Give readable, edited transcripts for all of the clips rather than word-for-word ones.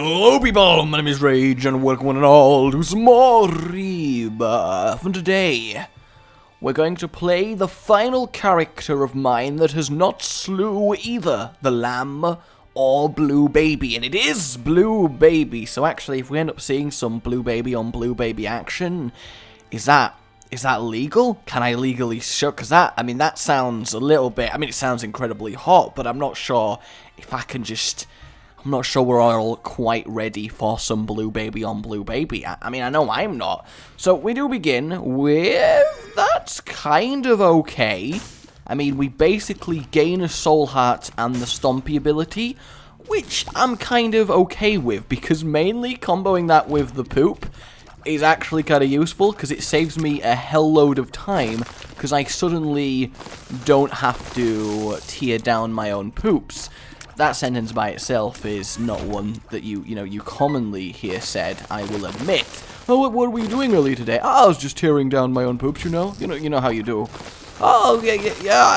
Hello people, my name is Rage and welcome one and all to some more Rebirth. And today, we're going to play the final character of mine that has not slew either the lamb or Blue Baby. And it is Blue Baby, so actually if we end up seeing some Blue Baby on Blue Baby action, is that legal? Can I legally show? Because that sounds a little bit, it sounds incredibly hot, but I'm not sure if I can just... I'm not sure we're all quite ready for some Blue Baby on Blue Baby. I know I'm not. So we do begin with... That's kind of okay. We basically gain a soul heart and the stompy ability, which I'm kind of okay with, because mainly comboing that with the poop is actually kind of useful, because it saves me a hell load of time, because I suddenly don't have to tear down my own poops. That sentence by itself is not one that you commonly hear said, I will admit. Oh, what were you doing earlier today? Oh, I was just tearing down my own poops, you know how you do. Oh, yeah,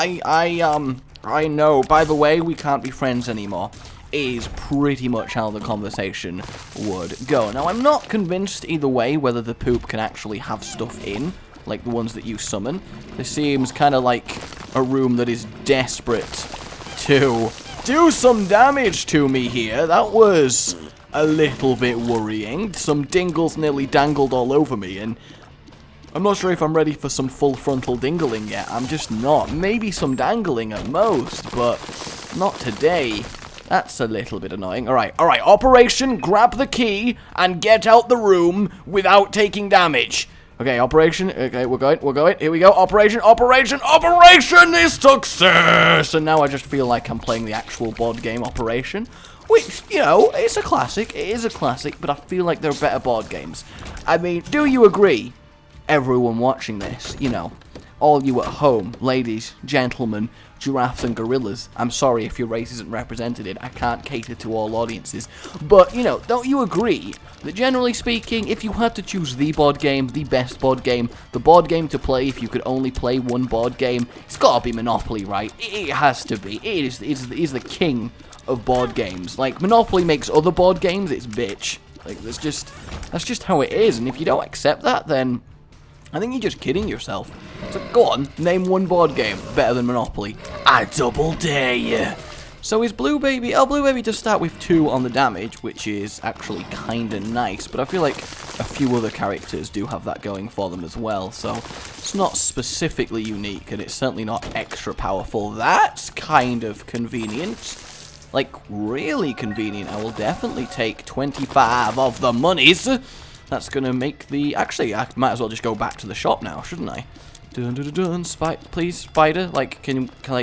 I know. By the way, we can't be friends anymore. Is pretty much how the conversation would go. Now, I'm not convinced either way whether the poop can actually have stuff in, like the ones that you summon. This seems kind of like a room that is desperate to do some damage to me here. That was a little bit worrying. Some dingles nearly dangled all over me, and I'm not sure if I'm ready for some full frontal dingling yet. I'm just not. Maybe some dangling at most, but not today. That's a little bit annoying. Alright, Operation Grab the Key and get out the room without taking damage. Okay, Operation, okay, we're going, here we go, Operation is success! And now I just feel like I'm playing the actual board game Operation, which, it's a classic, it is a classic, but I feel like there are better board games. Do you agree, everyone watching this, all you at home, ladies, gentlemen, giraffes and gorillas, I'm sorry if your race isn't represented, I can't cater to all audiences, but, don't you agree that generally speaking, if you had to choose the board game, the best board game, the board game to play if you could only play one board game, it's gotta be Monopoly, right? It has to be. It is the king of board games. Like, Monopoly makes other board games its bitch. Like, that's just how it is, and if you don't accept that, then I think you're just kidding yourself. So go on, name one board game better than Monopoly. I double dare you. So is Blue Baby... Oh, Blue Baby does start with 2 on the damage, which is actually kind of nice, but I feel like a few other characters do have that going for them as well, so it's not specifically unique, and it's certainly not extra powerful. That's kind of convenient. Like, really convenient. I will definitely take 25 of the monies. That's gonna make the... Actually, I might as well just go back to the shop now, shouldn't I? Please, spider. Like,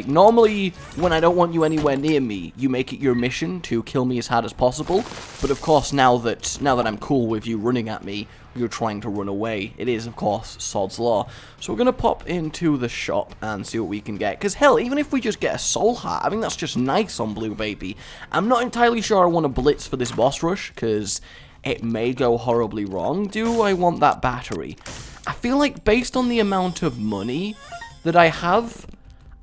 normally, when I don't want you anywhere near me, you make it your mission to kill me as hard as possible. But of course, now that I'm cool with you running at me, you're trying to run away. It is, of course, Sod's Law. So we're gonna pop into the shop and see what we can get. Because, hell, even if we just get a soul heart, I think that's just nice on Blue Baby. I'm not entirely sure I want to blitz for this boss rush, because it may go horribly wrong. Do I want that battery? I feel like based on the amount of money that I have,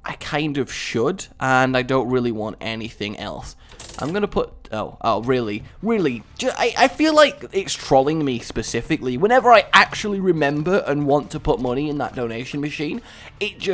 I kind of should, and I don't really want anything else. I'm gonna put... Oh, really? Really? I feel like it's trolling me specifically. Whenever I actually remember and want to put money in that donation machine, it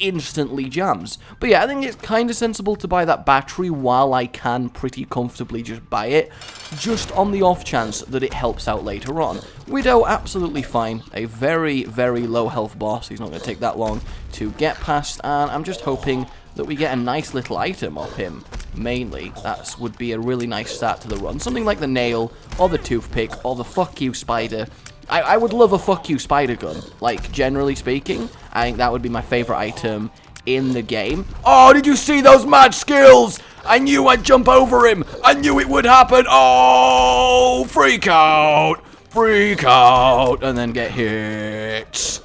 instantly jams. But yeah, I think it's kind of sensible to buy that battery while I can pretty comfortably just buy it, just on the off chance that it helps out later on. Widow, absolutely fine. A very, very low health boss. He's not going to take that long to get past, and I'm just hoping that we get a nice little item off him. Mainly, that would be a really nice start to the run. Something like the nail, or the toothpick, or the fuck you spider. I would love a fuck you spider gun. Like, generally speaking, I think that would be my favorite item in the game. Oh, did you see those mad skills? I knew I'd jump over him. I knew it would happen. Oh, freak out, and then get hit.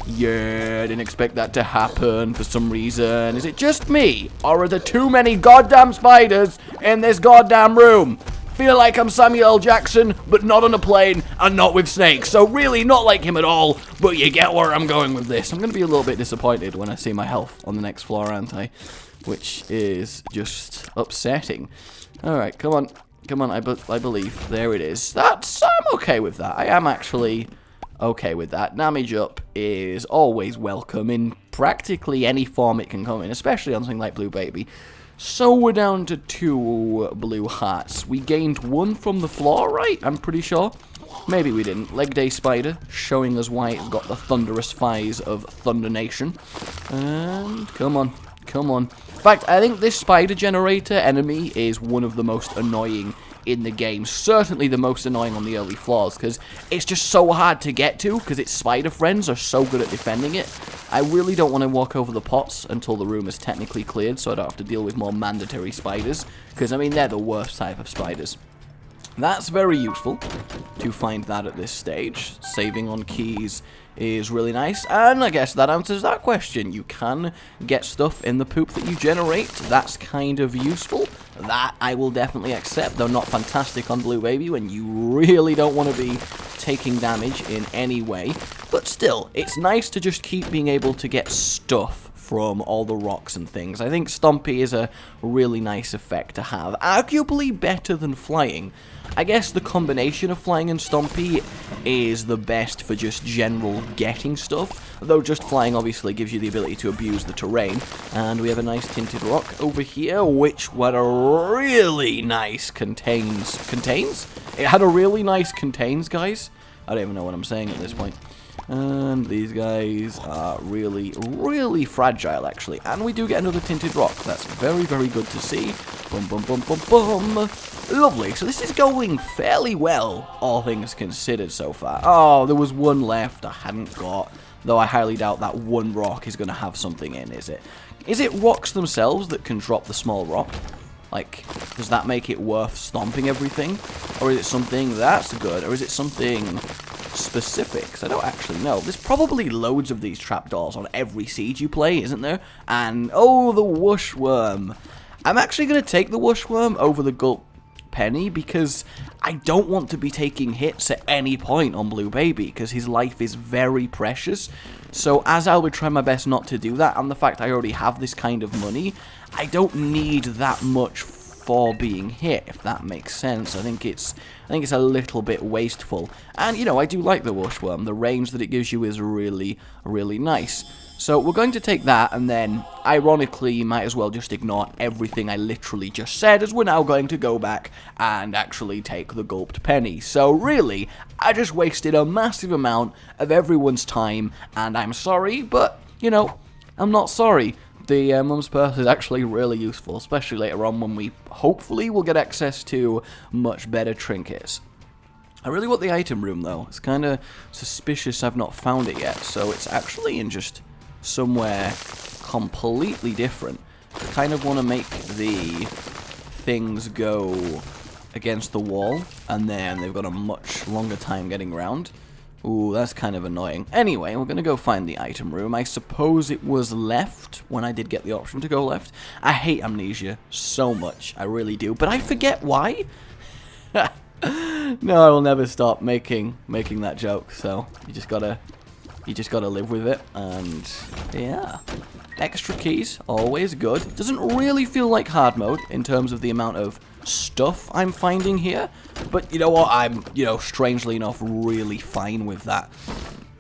Yeah, didn't expect that to happen for some reason. Is it just me? Or are there too many goddamn spiders in this goddamn room? Feel like I'm Samuel L. Jackson, but not on a plane and not with snakes. So really not like him at all, but you get where I'm going with this. I'm going to be a little bit disappointed when I see my health on the next floor, aren't I? Which is just upsetting. Alright, come on. Come on, I believe. There it is. I'm okay with that. I am actually okay with that. Damage up is always welcome in practically any form it can come in, especially on something like Blue Baby. So we're down to 2 blue hearts. We gained 1 from the floor, right? I'm pretty sure. Maybe we didn't. Leg Day Spider, showing us why it's got the thunderous thighs of Thunder Nation. And come on, come on. In fact, I think this spider generator enemy is one of the most annoying in the game. Certainly the most annoying on the early floors, because it's just so hard to get to, because its spider friends are so good at defending it. I really don't want to walk over the pots until the room is technically cleared, so I don't have to deal with more mandatory spiders, because, I mean, they're the worst type of spiders. That's very useful to find that at this stage. Saving on keys is really nice, and I guess that answers that question. You can get stuff in the poop that you generate. That's kind of useful. That I will definitely accept, though not fantastic on Blue Baby when you really don't want to be taking damage in any way. But still, it's nice to just keep being able to get stuff from all the rocks and things. I think Stompy is a really nice effect to have. Arguably better than flying. I guess the combination of flying and Stompy is the best for just general getting stuff, though just flying obviously gives you the ability to abuse the terrain. And we have a nice tinted rock over here, which what a really nice contains? It had a really nice contains, guys. I don't even know what I'm saying at this point. And these guys are really, really fragile, actually. And we do get another tinted rock. That's very, very good to see. Boom, boom, boom, boom, boom. Lovely. So this is going fairly well, all things considered so far. Oh, there was one left I hadn't got. Though I highly doubt that one rock is going to have something in, is it? Is it rocks themselves that can drop the small rock? Like, does that make it worth stomping everything? Or is it something that's good? Or is it something specifics? I don't actually know. There's probably loads of these trapdoors on every siege you play, isn't there? And, oh, the Wooshworm. I'm actually going to take the Wooshworm over the Gulp Penny because I don't want to be taking hits at any point on Blue Baby because his life is very precious. So as I would try my best not to do that, and the fact I already have this kind of money, I don't need that much for being hit, if that makes sense. I think it's a little bit wasteful. And, you know, I do like the Wooshworm. The range that it gives you is really, really nice. So we're going to take that, and then, ironically, you might as well just ignore everything I literally just said, as we're now going to go back and actually take the Gulped Penny. So, really, I just wasted a massive amount of everyone's time, and I'm sorry, but, you know, I'm not sorry. The Mum's Purse is actually really useful, especially later on when we hopefully will get access to much better trinkets. I really want the item room, though. It's kind of suspicious I've not found it yet, so it's actually in just somewhere completely different. I kind of want to make the things go against the wall, and then they've got a much longer time getting around. Ooh, that's kind of annoying. Anyway, we're going to go find the item room. I suppose it was left when I did get the option to go left. I hate Amnesia so much. I really do. But I forget why. No, I will never stop making that joke. So, you just gotta live with it. And, yeah. Extra keys, always good. Doesn't really feel like hard mode in terms of the amount of stuff I'm finding here, but you know what, I'm, you know, strangely enough, really fine with that.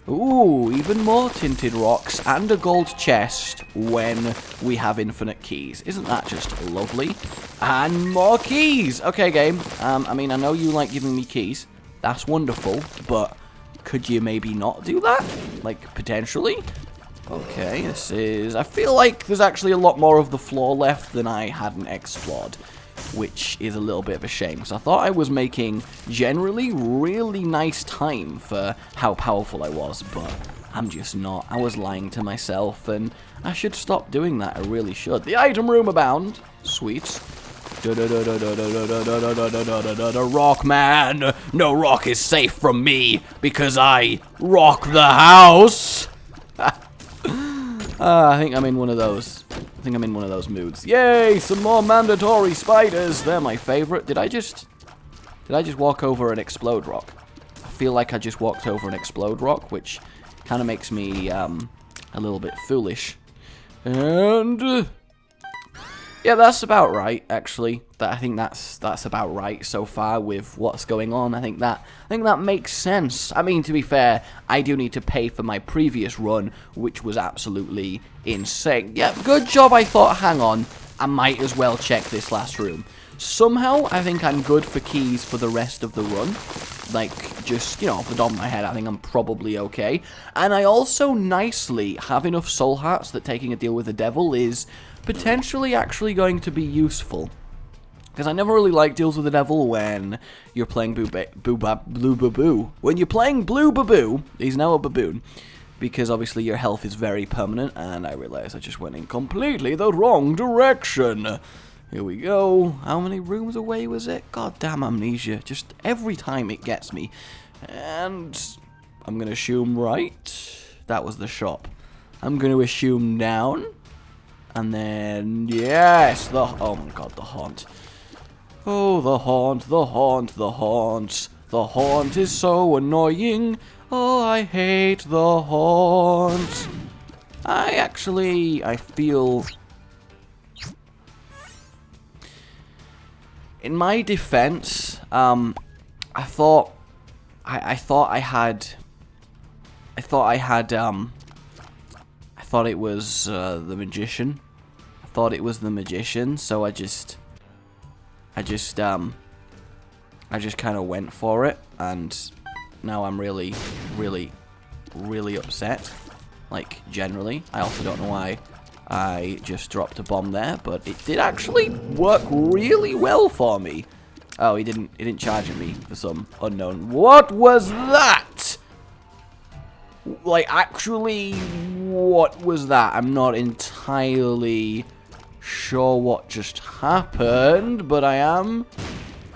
Ooh, even more tinted rocks and a gold chest when we have infinite keys. Isn't that just lovely? And more keys! Okay, game, I mean, I know you like giving me keys. That's wonderful, but could you maybe not do that? Like, potentially? Okay, this is... I feel like there's actually a lot more of the floor left than I hadn't explored, which is a little bit of a shame, because I thought I was making generally really nice time for how powerful I was, but I'm just not. I was lying to myself, and I should stop doing that. I really should. The item room abound. Sweet. Rock man! No rock is safe from me, because I rock the house! I think I'm in one of those. I think I'm in one of those moods. Yay! Some more mandatory spiders. They're my favorite. Did I just walk over an explode rock? I feel like I just walked over an explode rock, which kind of makes me a little bit foolish. And Yeah, that's about right, actually. I think that's about right so far with what's going on. I think that makes sense. I mean, to be fair, I do need to pay for my previous run, which was absolutely insane. Yeah, good job. I thought, hang on, I might as well check this last room. Somehow, I think I'm good for keys for the rest of the run. Like, just, you know, off the top of my head, I think I'm probably okay. And I also nicely have enough soul hearts that taking a deal with the devil is potentially actually going to be useful. Because I never really like deals with the devil when you're playing Blue Baboo. When you're playing Blue Baboo, he's now a baboon. Because obviously your health is very permanent, and I realize I just went in completely the wrong direction. Here we go. How many rooms away was it? Goddamn amnesia. Just every time it gets me. And I'm going to assume right. That was the shop. I'm going to assume down. And then, yes, oh my god, the haunt. Oh, the haunt, the haunt, the haunt. The haunt is so annoying. Oh, I hate the haunt. I feel... In my defense, I thought it was the magician. I thought it was the magician, so I just kind of went for it, and now I'm really upset. Like, generally. I also don't know why I just dropped a bomb there, but it did actually work really well for me. Oh, he didn't charge at me for some unknown. What was that? Like, actually, what was that? I'm not entirely sure what just happened, but I am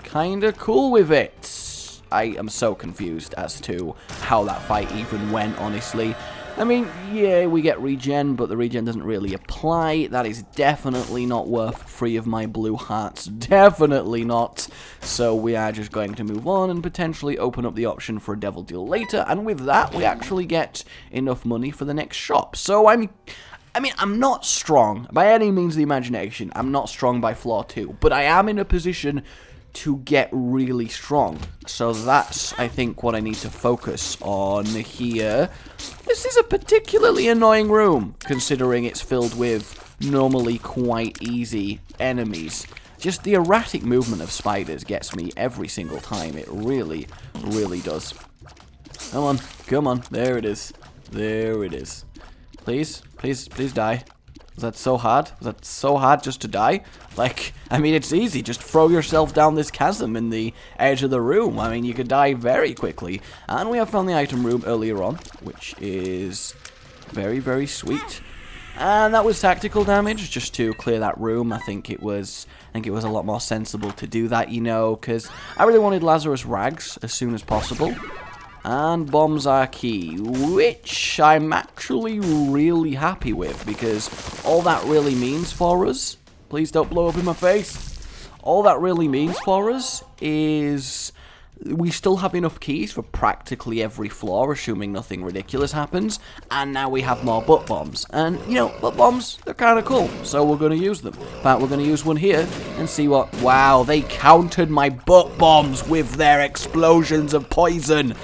kind of cool with it. I am so confused as to how that fight even went, honestly. I mean, yeah, we get regen, but the regen doesn't really apply. That is definitely not worth 3 of my blue hearts. Definitely not. So we are just going to move on and potentially open up the option for a devil deal later. And with that, we actually get enough money for the next shop. So I'm not strong by any means of the imagination. I'm not strong by floor 2, but I am in a position to get really strong. So that's, I think, what I need to focus on here. This is a particularly annoying room, considering it's filled with normally quite easy enemies. Just the erratic movement of spiders gets me every single time. It really does. Come on, come on. There it is. There it is. Please, please, please die. Was that so hard? Was that so hard just to die? Like, I mean, it's easy. Just throw yourself down this chasm in the edge of the room. I mean, you could die very quickly. And we have found the item room earlier on, which is very sweet. And that was tactical damage, just to clear that room. I think it was a lot more sensible to do that, you know, because I really wanted Lazarus Rags as soon as possible. And bombs are key, which I'm actually really happy with, because all that really means for us... Please don't blow up in my face. All that really means for us is we still have enough keys for practically every floor, assuming nothing ridiculous happens. And now we have more butt bombs. And, you know, butt bombs, they're kind of cool, so we're going to use them. In fact, we're going to use one here and see what... Wow, they countered my butt bombs with their explosions of poison.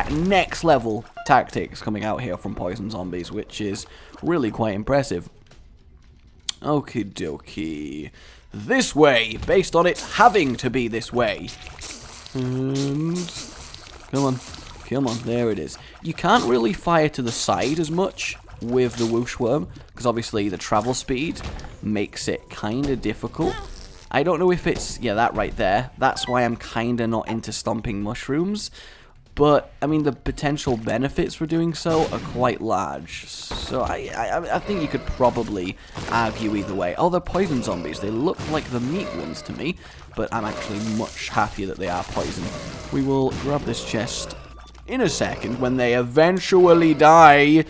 Next level tactics coming out here from poison zombies, which is really quite impressive. Okie dokie. This way, based on it having to be this way. And come on, there it is. You can't really fire to the side as much with the whoosh worm, because obviously the travel speed makes it kind of difficult. I don't know if it's, yeah, that right there. That's why I'm kind of not into stomping mushrooms. But, I mean, the potential benefits for doing so are quite large. So, I think you could probably argue either way. Oh, they're poison zombies. They look like the meat ones to me. But I'm actually much happier that they are poison. We will grab this chest in a second when they eventually die.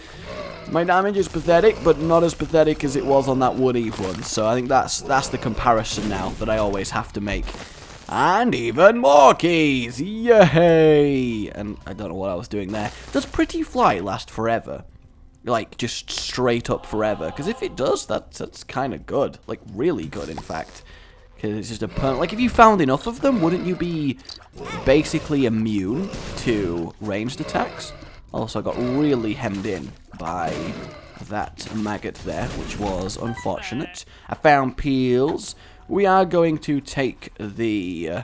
My damage is pathetic, but not as pathetic as it was on that Wood Eve one. So, I think that's the comparison now that I always have to make. And even more keys! Yay! And I don't know what I was doing there. Does Pretty Fly last forever? like, just straight up forever. Because if it does, that's kind of good. Like, really good, in fact. Because it's just a permanent... Like, if you found enough of them, wouldn't you be basically immune to ranged attacks? Also, I got really hemmed in by that maggot there, which was unfortunate. I found peels. We are going to take the...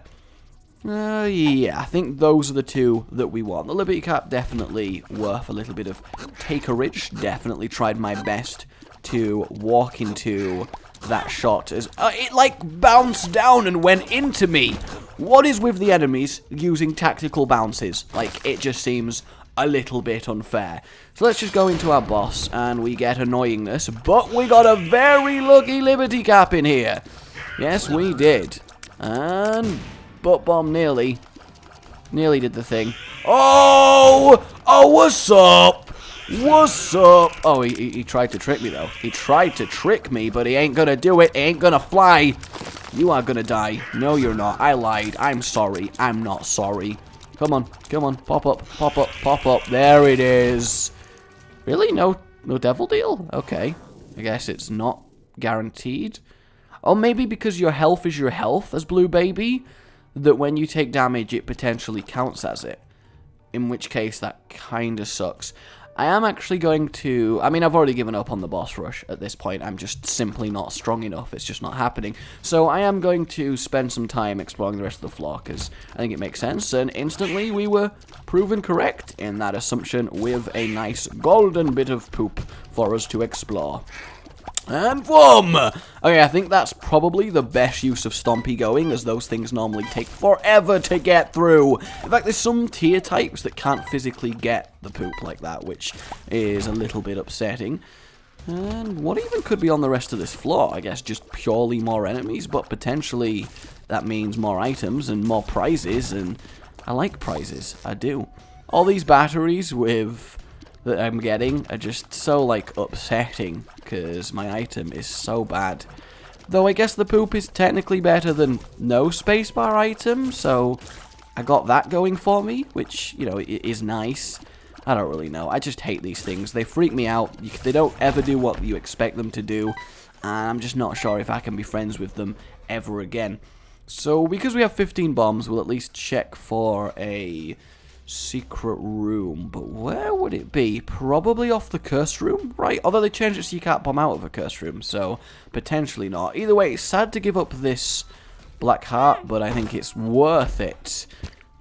yeah, I think those are the two that we want. The Liberty Cap, definitely worth a little bit of takerage. Definitely tried my best to walk into that shot as it like bounced down and went into me. What is with the enemies using tactical bounces? Like, it just seems a little bit unfair. So let's just go into our boss and we get annoyingness, but we got a very lucky Liberty Cap in here. Yes, we did. And butt bomb nearly did the thing. Oh, what's up? What's up? Oh, he tried to trick me, though. He tried to trick me, but he ain't gonna do it. He ain't gonna fly. You are gonna die. No, you're not. I lied. I'm sorry. I'm not sorry. Come on. Come on. Pop up. Pop up. Pop up. There it is. Really? No devil deal? Okay. I guess it's not guaranteed. Or maybe because your health is your health as Blue Baby, that when you take damage, it potentially counts as it. In which case, that kind of sucks. I am actually going to... I mean, I've already given up on the boss rush at this point. I'm just simply not strong enough. It's just not happening. So I am going to spend some time exploring the rest of the floor, because I think it makes sense. And instantly, we were proven correct in that assumption with a nice golden bit of poop for us to explore. And boom! Okay, I think that's probably the best use of Stompy going, as those things normally take forever to get through. In fact, there's some tier types that can't physically get the poop like that, which is a little bit upsetting. And what even could be on the rest of this floor? I guess just purely more enemies, but potentially that means more items and more prizes, and I like prizes. I do. All these batteries that I'm getting are just so, like, upsetting, because my item is so bad. Though I guess the poop is technically better than no spacebar item, so I got that going for me, which, you know, is nice. I don't really know. I just hate these things. They freak me out. They don't ever do what you expect them to do, and I'm just not sure if I can be friends with them ever again. So, because we have 15 bombs, we'll at least check for a secret room, but where would it be? Probably off the curse room, right? Although they changed it so you can't bomb out of a curse room, so potentially not. Either way, it's sad to give up this black heart, but I think it's worth it.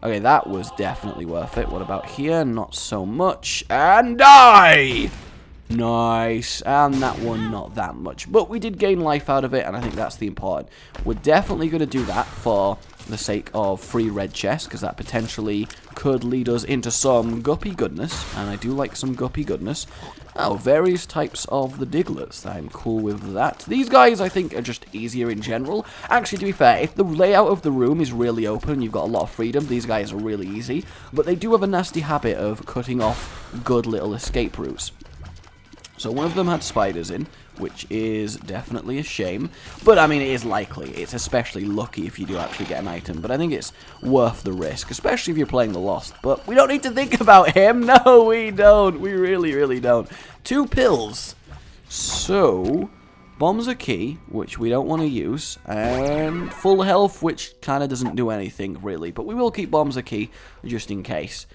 Okay, that was definitely worth it. What about here? Not so much. And die! Nice. And that one, not that much. But we did gain life out of it, and I think that's the important. We're definitely going to do that for the sake of free red chests, because that potentially could lead us into some guppy goodness, and I do like some guppy goodness. Oh, various types of the Digletts. I'm cool with that. These guys, I think, are just easier in general. Actually, to be fair, if the layout of the room is really open and you've got a lot of freedom, these guys are really easy. But they do have a nasty habit of cutting off good little escape routes. So one of them had spiders in, which is definitely a shame. But, I mean, it is likely. It's especially lucky if you do actually get an item. But I think it's worth the risk, especially if you're playing the Lost. But we don't need to think about him. No, we don't. We really, really don't. 2 pills. So, bombs are key, which we don't want to use. And full health, which kind of doesn't do anything, really. But we will keep bombs are key, just in case.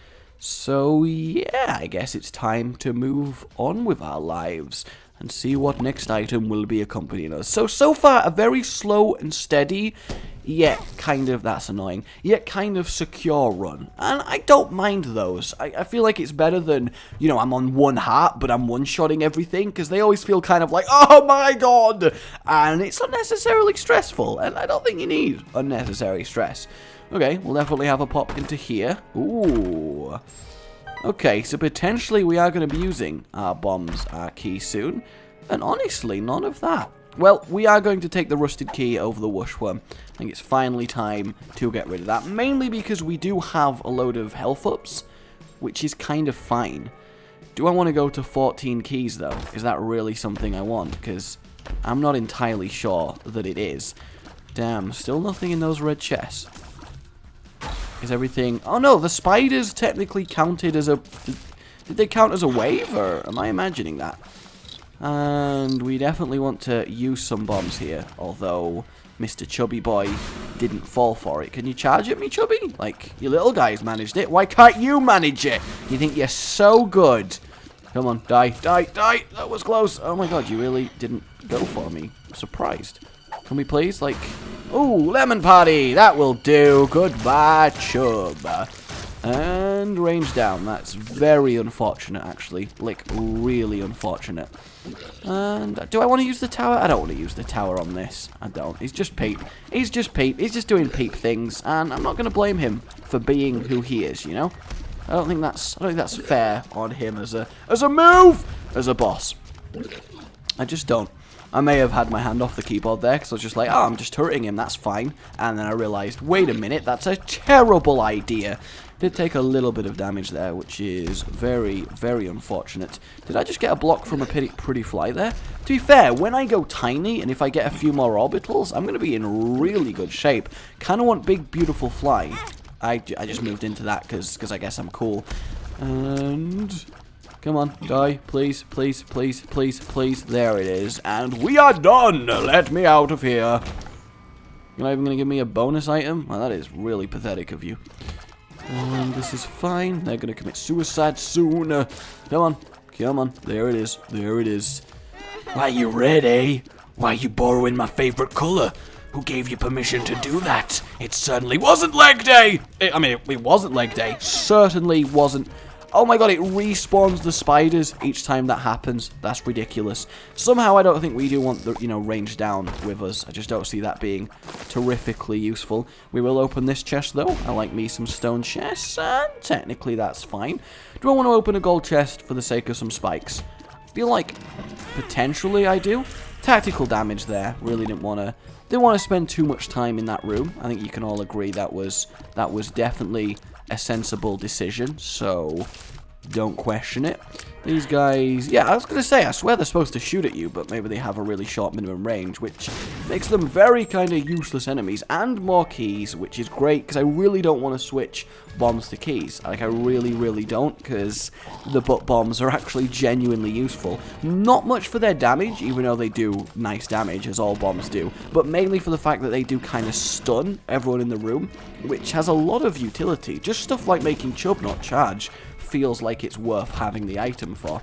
So, yeah, I guess it's time to move on with our lives and see what next item will be accompanying us. So far, a very slow and steady, yet kind of, that's annoying, yet kind of secure run. And I don't mind those. I feel like it's better than, you know, I'm on 1 heart, but I'm one-shotting everything, because they always feel kind of like, oh my god! And it's unnecessarily stressful, and I don't think you need unnecessary stress. Okay, we'll definitely have a pop into here. Ooh. Okay, so potentially we are going to be using our bombs, our key soon. And honestly, none of that. Well, we are going to take the rusted key over the wishworm. I think it's finally time to get rid of that. Mainly because we do have a load of health ups, which is kind of fine. Do I want to go to 14 keys, though? Is that really something I want? Because I'm not entirely sure that it is. Damn, still nothing in those red chests. Is everything... Oh no, the spiders technically counted as a... Did they count as a wave, or am I imagining that? And we definitely want to use some bombs here, although Mr. Chubby Boy didn't fall for it. Can you charge at me, Chubby? Like, you little guys managed it. Why can't you manage it? You think you're so good. Come on, die, die, die. That was close. Oh my god, you really didn't go for me. I'm surprised. Can we please, like... Ooh, lemon party. That will do. Goodbye, Chub. And range down. That's very unfortunate, actually. Like, really unfortunate. And do I want to use the tower? I don't want to use the tower on this. I don't. He's just Peep. He's just Peep. He's just doing Peep things. And I'm not going to blame him for being who he is, you know? I don't think that's fair on him as a move, as a boss. I just don't. I may have had my hand off the keyboard there because I was just like, oh, I'm just hurting him, that's fine. And then I realized, wait a minute, that's a terrible idea. Did take a little bit of damage there, which is very, very unfortunate. Did I just get a block from a pretty fly there? To be fair, when I go tiny, and if I get a few more orbitals, I'm going to be in really good shape. Kind of want big, beautiful fly. I just moved into that because I guess I'm cool. And... come on, die, please, please, please, please, please. There it is. And we are done! Let me out of here. You're not even going to give me a bonus item? Well, that is really pathetic of you. And this is fine. They're going to commit suicide soon. Come on. Come on. There it is. There it is. Why, you red, eh? Why, you borrowing my favorite color? Who gave you permission to do that? It certainly wasn't leg day! It wasn't leg day. Certainly wasn't. Oh my god, it respawns the spiders each time that happens. That's ridiculous. Somehow I don't think we do want the, range down with us. I just don't see that being terrifically useful. We will open this chest though. I like me some stone chests, and technically that's fine. Do I want to open a gold chest for the sake of some spikes? I feel like potentially I do. Tactical damage there. Really didn't want to spend too much time in that room. I think you can all agree that was definitely a sensible decision, so don't question it. These guys, yeah, I was going to say, I swear they're supposed to shoot at you, but maybe they have a really short minimum range, which makes them very kind of useless enemies, and more keys, which is great, because I really don't want to switch bombs to keys. Like, I really, really don't, because the butt bombs are actually genuinely useful. Not much for their damage, even though they do nice damage, as all bombs do, but mainly for the fact that they do kind of stun everyone in the room, which has a lot of utility. Just stuff like making Chub not charge feels like it's worth having the item for.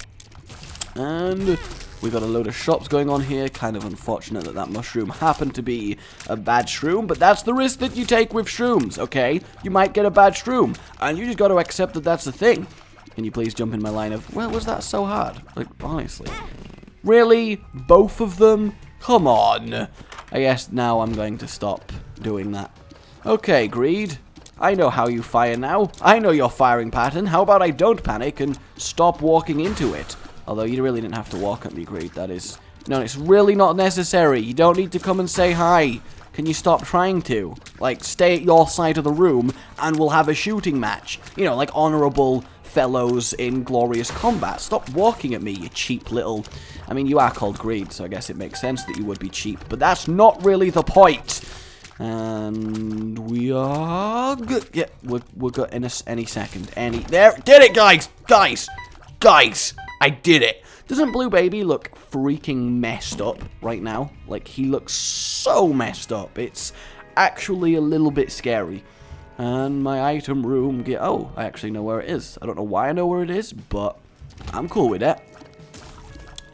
And we've got a load of shops going on here. Kind of unfortunate that that mushroom happened to be a bad shroom, but that's the risk that you take with shrooms, okay? You might get a bad shroom, and you just got to accept that that's the thing. Can you please jump in my line of, well, was that so hard? Like, honestly. Really? Both of them? Come on. I guess now I'm going to stop doing that. Okay, Greed. I know how you fire now. I know your firing pattern. How about I don't panic and stop walking into it? Although you really didn't have to walk at me, Greed. That is... no, it's really not necessary. You don't need to come and say hi. Can you stop trying to? Like, stay at your side of the room and we'll have a shooting match. You know, like honorable fellows in glorious combat. Stop walking at me, you cheap little... I mean, you are called Greed, so I guess it makes sense that you would be cheap. But that's not really the point. And we are good. Yeah, we're good in any second. There, did it, guys! Guys! I did it! Doesn't Blue Baby look freaking messed up right now? Like, he looks so messed up. It's actually a little bit scary. And my item room, oh, I actually know where it is. I don't know why I know where it is, but I'm cool with that.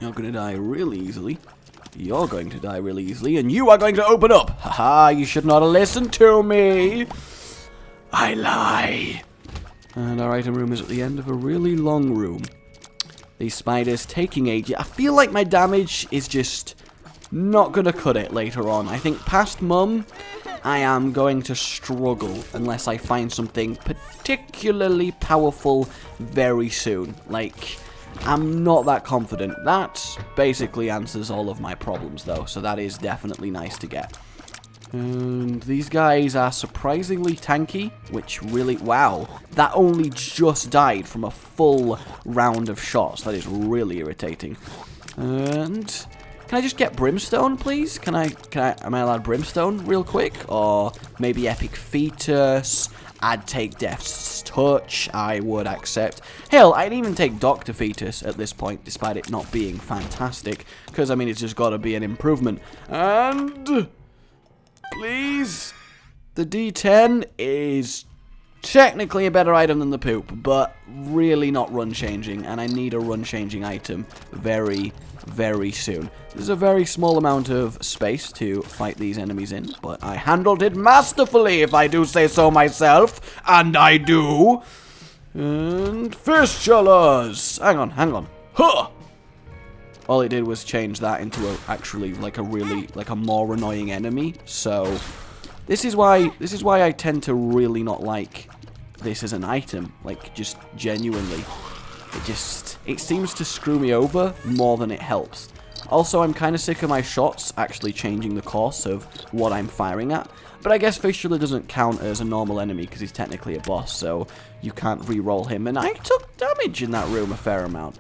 You're gonna die really easily. You're going to die really easily, and you are going to open up. Haha, you should not have listened to me. I lie. And our item room is at the end of a really long room. These spiders taking ages. I feel like my damage is just not going to cut it later on. I think past Mum, I am going to struggle unless I find something particularly powerful very soon. Like... I'm not that confident. That basically answers all of my problems, though, so that is definitely nice to get. And these guys are surprisingly tanky, which really... wow, that only just died from a full round of shots. That is really irritating. And... can I just get Brimstone, please? Am I allowed Brimstone real quick? Or maybe Epic Fetus? I'd take Death's Touch, I would accept. Hell, I'd even take Dr. Fetus at this point, despite it not being fantastic, because, I mean, it's just got to be an improvement. And, please, the D10 is technically a better item than the poop, but really not run-changing, and I need a run-changing item very, very soon. There's a very small amount of space to fight these enemies in, but I handled it masterfully, if I do say so myself, and I do. And fistulas! Hang on. Huh! All it did was change that into a more annoying enemy, so this is why I tend to really not like this as an item, like, just genuinely. It seems to screw me over more than it helps. Also, I'm kind of sick of my shots actually changing the course of what I'm firing at. But I guess Fistula doesn't count as a normal enemy because he's technically a boss, so you can't re-roll him. And I took damage in that room a fair amount.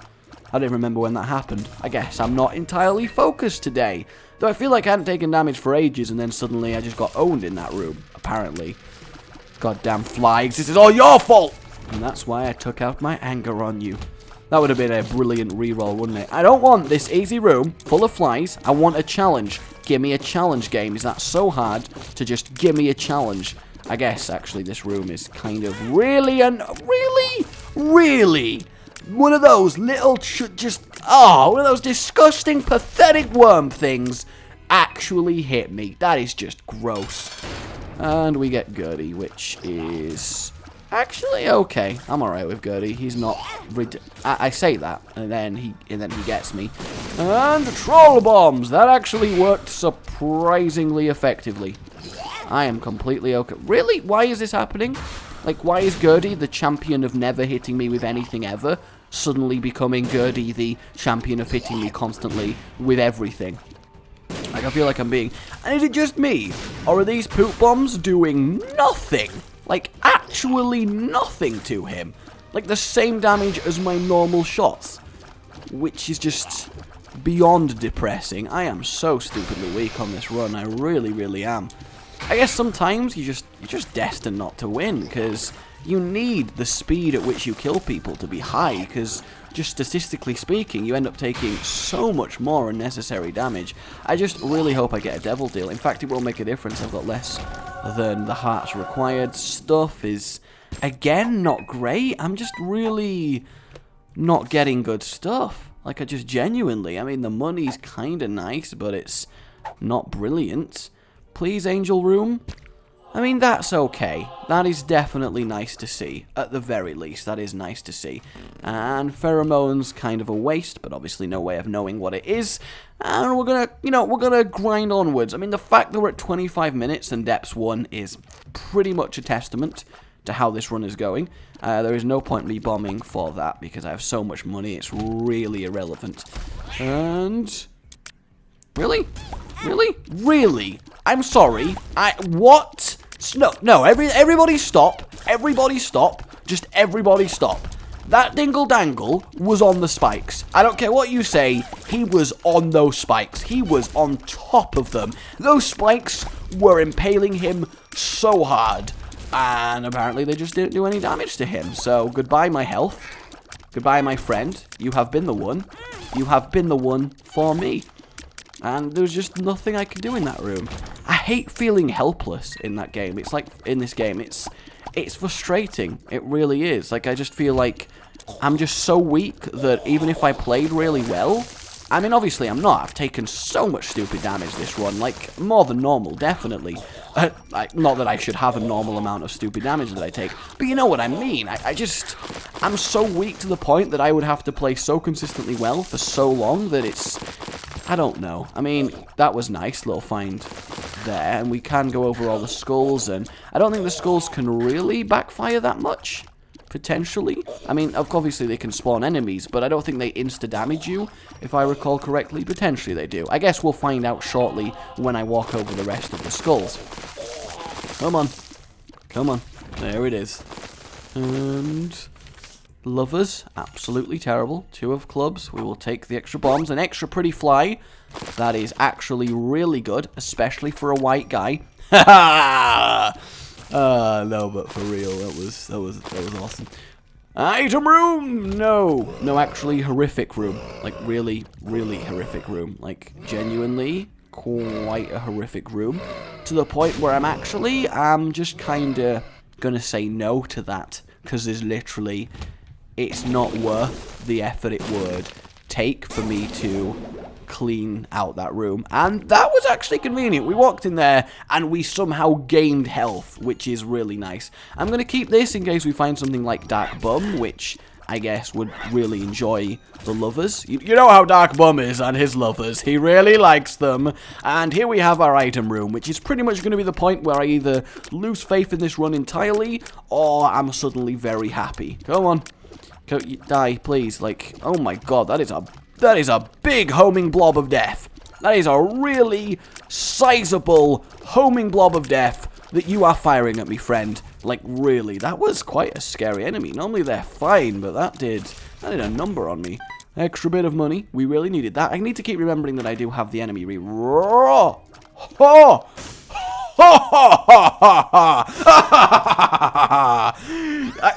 I don't remember when that happened. I guess I'm not entirely focused today. Though I feel like I hadn't taken damage for ages and then suddenly I just got owned in that room, apparently. Goddamn flies, this is all your fault! And that's why I took out my anger on you. That would have been a brilliant reroll, wouldn't it? I don't want this easy room full of flies. I want a challenge. Give me a challenge game. Is that so hard to just give me a challenge? I guess, actually, this room is kind of really one of those little, one of those disgusting, pathetic worm things actually hit me. That is just gross. And we get Gertie, which is actually okay. I'm alright with Gertie. He's not. I say that, and then he gets me. And troll bombs. That actually worked surprisingly effectively. I am completely okay. Really? Why is this happening? Like, why is Gertie, the champion of never hitting me with anything ever, suddenly becoming Gertie, the champion of hitting me constantly with everything? Like, I feel like I'm being... And is it just me? Or are these poop bombs doing nothing? Like, actually nothing to him. Like, the same damage as my normal shots. Which is just beyond depressing. I am so stupidly weak on this run. I really, really am. I guess sometimes you're just destined not to win, because you need the speed at which you kill people to be high, because just statistically speaking, you end up taking so much more unnecessary damage. I just really hope I get a devil deal. In fact, it won't make a difference. I've got less than the hearts required. Stuff is, again, not great. I'm just really not getting good stuff. Like, I just genuinely, I mean, the money's kind of nice, but it's not brilliant. Please, Angel Room? I mean, that's okay. That is definitely nice to see. At the very least, that is nice to see. And Pheromone's kind of a waste, but obviously no way of knowing what it is. And we're gonna, we're gonna grind onwards. I mean, the fact that we're at 25 minutes and Depths 1 is pretty much a testament to how this run is going. There is no point me bombing for that, because I have so much money, it's really irrelevant. And... Really? Really? Really? I'm sorry. What? No, everybody stop. Everybody stop. Just everybody stop. That dingle dangle was on the spikes. I don't care what you say, he was on those spikes. He was on top of them. Those spikes were impaling him so hard. And apparently they just didn't do any damage to him. So, goodbye my health. Goodbye my friend. You have been the one. You have been the one for me. And there was just nothing I could do in that room. I hate feeling helpless in that game. It's like, in this game, it's frustrating. It really is. Like, I just feel like I'm just so weak that even if I played really well... I mean, obviously I'm not. I've taken so much stupid damage this run. Like, more than normal, definitely. Not that I should have a normal amount of stupid damage that I take. But you know what I mean. I'm so weak to the point that I would have to play so consistently well for so long that it's... I don't know. I mean, that was nice, little find there, and we can go over all the skulls, and I don't think the skulls can really backfire that much, potentially. I mean, obviously they can spawn enemies, but I don't think they insta-damage you, if I recall correctly. Potentially they do. I guess we'll find out shortly when I walk over the rest of the skulls. Come on. Come on. There it is. And... Lovers, absolutely terrible. 2 of clubs, we will take the extra bombs. An extra pretty fly, that is actually really good, especially for a white guy. No, but for real, that was awesome. Item room! No, actually, horrific room. Like, really, really horrific room. Like, genuinely, quite a horrific room. To the point where I'm just kinda gonna say no to that. Because there's literally, it's not worth the effort it would take for me to clean out that room. And that was actually convenient. We walked in there and we somehow gained health, which is really nice. I'm going to keep this in case we find something like Dark Bum, which I guess would really enjoy the lovers. You know how Dark Bum is and his lovers. He really likes them. And here we have our item room, which is pretty much going to be the point where I either lose faith in this run entirely or I'm suddenly very happy. Come on. Die, please. Like, oh my god, that is a big homing blob of death. That is a really sizable homing blob of death that you are firing at me, friend. Like, really, that was quite a scary enemy. Normally they're fine, but that did a number on me. Extra bit of money. We really needed that. I need to keep remembering that I do have the enemy raw. Ho!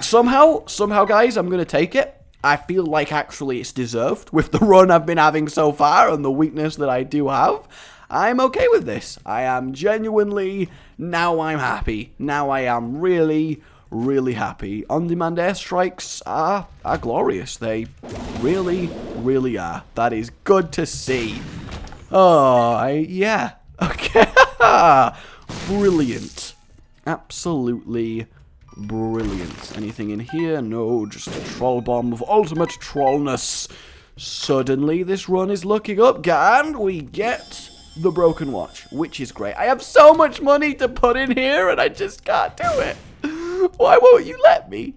Somehow, guys, I'm gonna take it. I feel like actually it's deserved with the run I've been having so far and the weakness that I do have. I'm okay with this. I am genuinely, now I'm happy. Now I am really, really happy. On-demand airstrikes are glorious. They really, really are. That is good to see. Oh, yeah. Okay. Brilliant. Absolutely brilliant. Anything in here? No, just a troll bomb of ultimate trollness. Suddenly, this run is looking up, and we get the broken watch, which is great. I have so much money to put in here, and I just can't do it. Why won't you let me?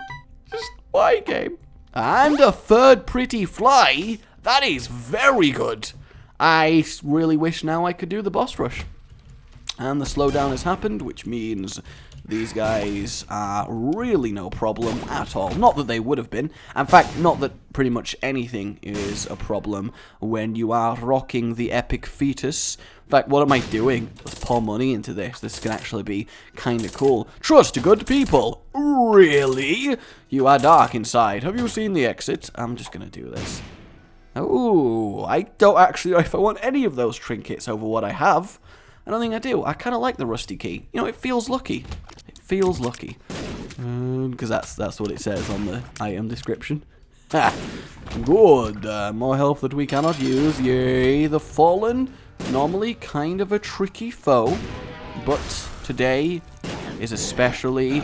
Just why, game? And a third pretty fly. That is very good. I really wish now I could do the boss rush. And the slowdown has happened, which means these guys are really no problem at all. Not that they would have been. In fact, not that pretty much anything is a problem when you are rocking the epic fetus. In fact, what am I doing? Let's pour money into this. This can actually be kind of cool. Trust good people. Really? You are dark inside. Have you seen the exit? I'm just going to do this. Oh, I don't actually know if I want any of those trinkets over what I have. I don't think I do. I kind of like the rusty key. You know, it feels lucky. It feels lucky. Because that's what it says on the item description. Ha! Good. More health that we cannot use. Yay. The Fallen. Normally kind of a tricky foe. But today is especially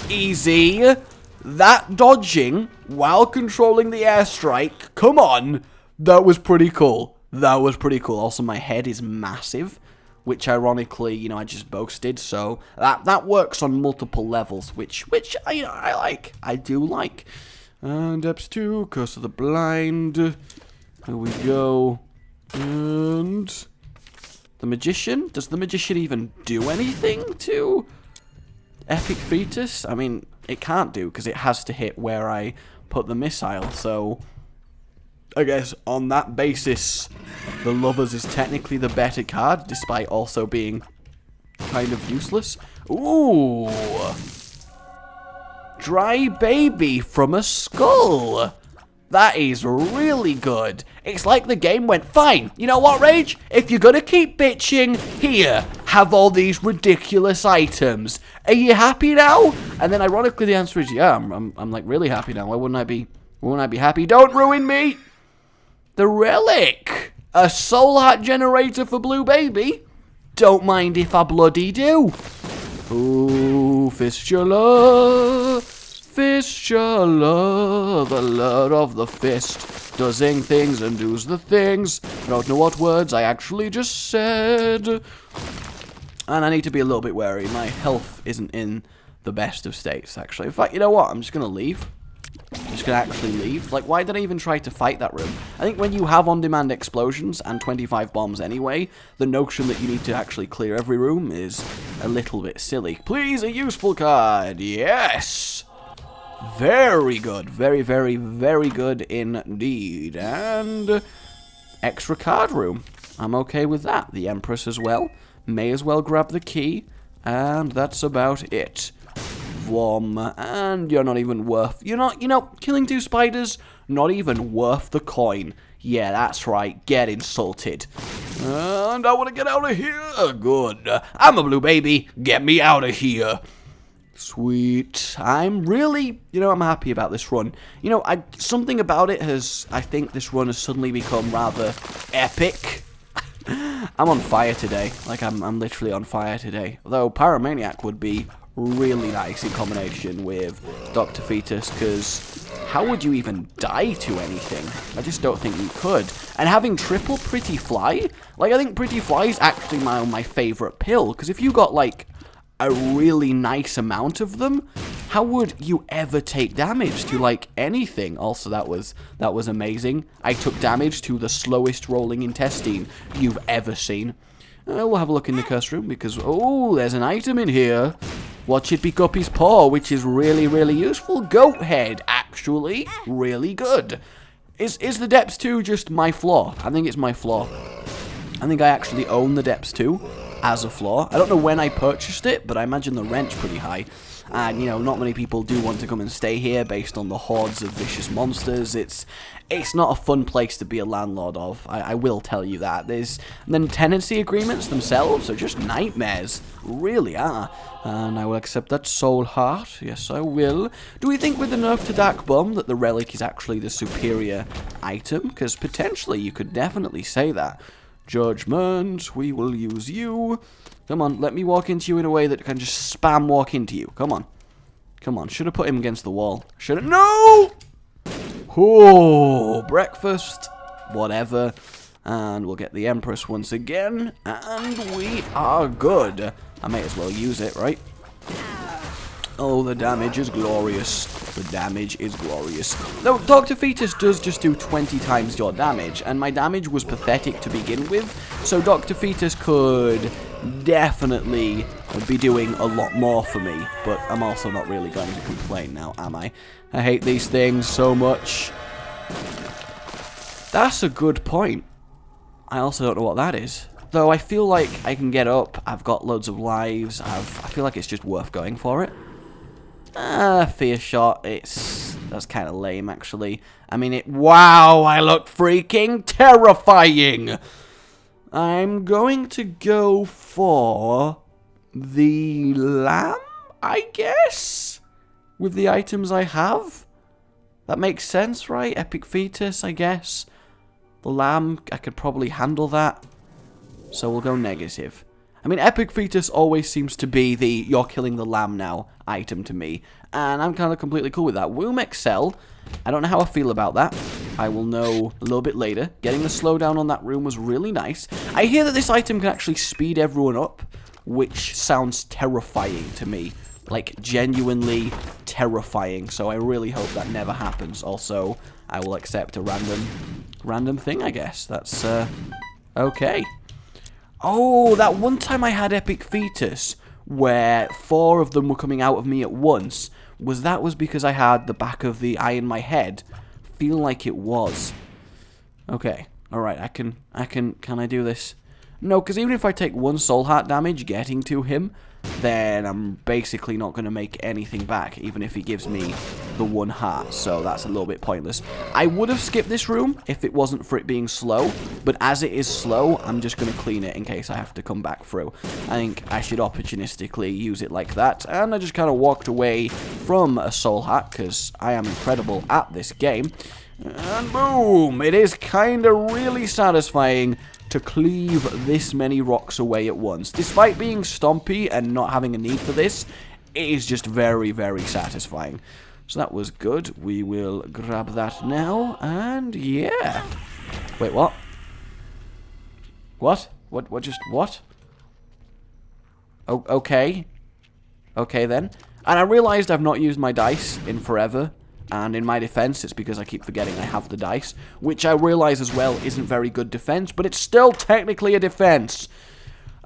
easy. That dodging while controlling the airstrike. Come on. That was pretty cool. That was pretty cool. Also, my head is massive. Which, ironically, you know, I just boasted, so that works on multiple levels, which I like. I do like. And Depths 2, Curse of the Blind. Here we go. And the Magician? Does the Magician even do anything to Epic Fetus? I mean, it can't do, because it has to hit where I put the missile, so I guess on that basis, the Lovers is technically the better card, despite also being kind of useless. Ooh! Dry Baby from a Skull! That is really good. It's like the game went, fine, you know what, Rage? If you're gonna keep bitching, here, have all these ridiculous items. Are you happy now? And then ironically the answer is, yeah, I'm like really happy now. Why wouldn't I be happy? Don't ruin me! The Relic! A soul heart generator for Blue Baby? Don't mind if I bloody do. Ooh, Fistula, Fistula, the lord of the fist, doing things and does the things. I don't know what words I actually just said. And I need to be a little bit wary. My health isn't in the best of states, actually. In fact, you know what? I'm just going to leave. I'm just going to actually leave. Like, why did I even try to fight that room? I think when you have on-demand explosions and 25 bombs anyway, the notion that you need to actually clear every room is a little bit silly. Please, a useful card. Yes! Very good. Very, very, very good indeed. And extra card room. I'm okay with that. The Empress as well. May as well grab the key. And that's about it. Vom. And you're not even worth... You're not... You know, killing 2 spiders, not even worth the coin. Yeah, that's right. Get insulted. And I want to get out of here. Good. I'm a blue baby. Get me out of here. Sweet. I'm really, I'm happy about this run. Something about it has, I think this run has suddenly become rather epic. I'm on fire today. Like, I'm literally on fire today. Although Pyromaniac would be really nice in combination with Dr. Fetus, because how would you even die to anything? I just don't think you could. And having triple Pretty Fly, like, I think Pretty Fly is actually my favorite pill, because if you got, like, a really nice amount of them, how would you ever take damage to, like, anything? Also, that was amazing. I took damage to the slowest rolling intestine you've ever seen. We'll have a look in the curse room, because, oh, there's an item in here. Watch it pick up his paw, which is really, really useful. Goat head, actually, really good. Is the Depths 2 just my flaw? I think it's my flaw. I think I actually own the Depths 2 as a flaw. I don't know when I purchased it, but I imagine the rent's pretty high. And, not many people do want to come and stay here based on the hordes of vicious monsters. It's not a fun place to be a landlord of, I will tell you that. And then tenancy agreements themselves are just nightmares, really are. And I will accept that soul heart, yes I will. Do we think with the nerf to Dark Bum that the relic is actually the superior item? Because potentially you could definitely say that. Judgment, we will use you. Come on, let me walk into you in a way that can just spam walk into you. Come on. Come on, should have put him against the wall. Should have... No! Oh, breakfast. Whatever. And we'll get the Empress once again. And we are good. I may as well use it, right? Oh, the damage is glorious. The damage is glorious. Though Dr. Fetus does just do 20 times your damage, and my damage was pathetic to begin with, so Dr. Fetus could definitely be doing a lot more for me, but I'm also not really going to complain now, am I? I hate these things so much. That's a good point. I also don't know what that is. Though I feel like I can get up, I've got loads of lives, I feel like it's just worth going for it. Fear shot, that's kind of lame, actually. I mean, wow, I look freaking terrifying! I'm going to go for the lamb, I guess? With the items I have? That makes sense, right? Epic Fetus, I guess. The lamb, I could probably handle that. So we'll go negative. I mean, Epic Fetus always seems to be the you're killing the lamb now item to me. And I'm kind of completely cool with that. Womb Excel, I don't know how I feel about that. I will know a little bit later. Getting the slowdown on that room was really nice. I hear that this item can actually speed everyone up, which sounds terrifying to me. Like, genuinely terrifying. So I really hope that never happens. Also, I will accept a random thing, I guess. That's, okay. Oh, that one time I had Epic Fetus, where 4 of them were coming out of me at once, was because I had the back of the eye in my head? Feel like it was. Okay, alright, can I do this? No, because even if I take 1 soul heart damage getting to him, then I'm basically not going to make anything back, even if he gives me the 1 heart, so that's a little bit pointless. I would have skipped this room if it wasn't for it being slow, but as it is slow, I'm just going to clean it in case I have to come back through. I think I should opportunistically use it like that, and I just kind of walked away from a soul heart, because I am incredible at this game. And boom! It is kind of really satisfying to cleave this many rocks away at once. Despite being stompy and not having a need for this, it is just very, very satisfying. So that was good. We will grab that now, and yeah. Wait, what? What? What? Oh, okay. Okay, then. And I realized I've not used my dice in forever. And in my defense, it's because I keep forgetting I have the dice, which I realize as well isn't very good defense, but it's still technically a defense.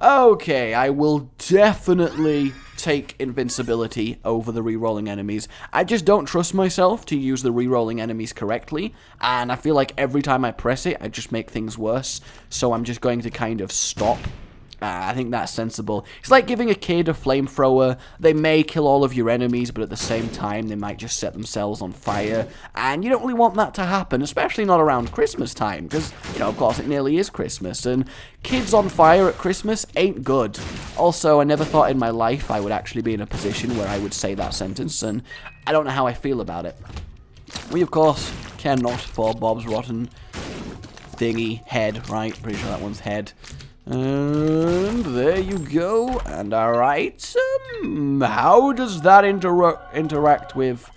Okay, I will definitely take invincibility over the rerolling enemies. I just don't trust myself to use the rerolling enemies correctly, and I feel like every time I press it, I just make things worse, so I'm just going to kind of stop I think that's sensible. It's like giving a kid a flamethrower. They may kill all of your enemies, but at the same time, they might just set themselves on fire. And you don't really want that to happen, especially not around Christmas time, because, you know, of course, it nearly is Christmas. And kids on fire at Christmas ain't good. Also, I never thought in my life I would actually be in a position where I would say that sentence, and I don't know how I feel about it. We, of course, care not for Bob's rotten thingy head, right? Pretty sure that one's head. And there you go. And alright, how does that interact with...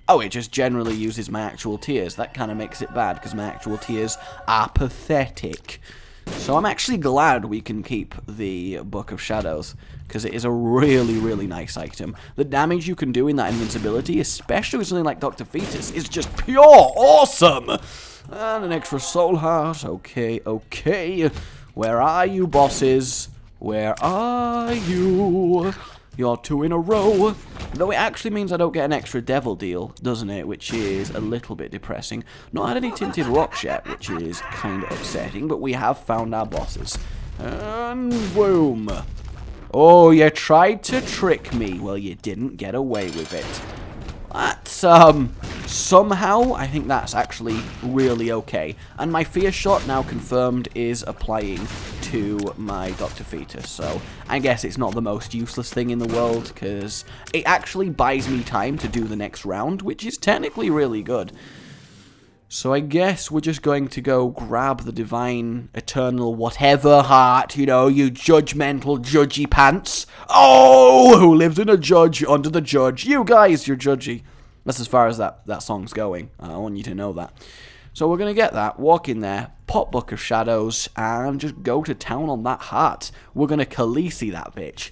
Oh, it just generally uses my actual tears. That kind of makes it bad, because my actual tears are pathetic. So I'm actually glad we can keep the Book of Shadows, because it is a really, really nice item. The damage you can do in that invincibility, especially with something like Dr. Fetus, is just pure awesome! And an extra soul heart. Okay, okay. Where are you, bosses? Where are you? You're 2 in a row. Though it actually means I don't get an extra devil deal, doesn't it? Which is a little bit depressing. Not had any tinted rocks yet, which is kind of upsetting. But we have found our bosses. And boom. Oh, you tried to trick me. Well, you didn't get away with it. That's, somehow, I think that's actually really okay. And my fear shot, now confirmed, is applying to my Dr. Fetus. So, I guess it's not the most useless thing in the world, because it actually buys me time to do the next round, which is technically really good. So I guess we're just going to go grab the divine, eternal, whatever heart, you know, you judgmental, judgy pants. Oh, who lives in a judge under the judge? You guys, you're judgy. That's as far as that song's going. I want you to know that. So we're going to get that, walk in there, pop Book of Shadows, and just go to town on that heart. We're going to Khaleesi that bitch.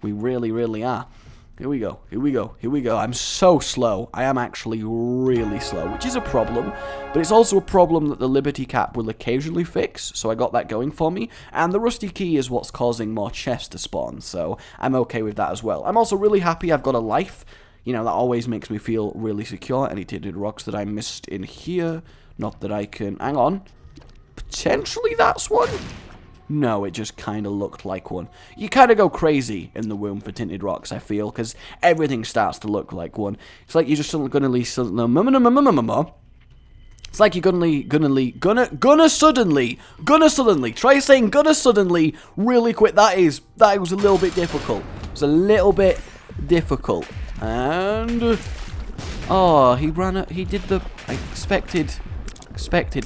We really, really are. Here we go, here we go, here we go. I'm so slow. I am actually really slow, which is a problem. But it's also a problem that the Liberty Cap will occasionally fix, so I got that going for me. And the Rusty Key is what's causing more chests to spawn, so I'm okay with that as well. I'm also really happy I've got a life. You know, that always makes me feel really secure. Any tinted rocks that I missed in here? Not that I can... Hang on. Potentially that's one? No, it just kind of looked like one. You kind of go crazy in the womb for tinted rocks, I feel, because everything starts to look like one. It's like you're just gonna It's like you're gonna suddenly. Try saying gonna suddenly really quick. That was a little bit difficult. It was a little bit difficult. And oh, he did the I expected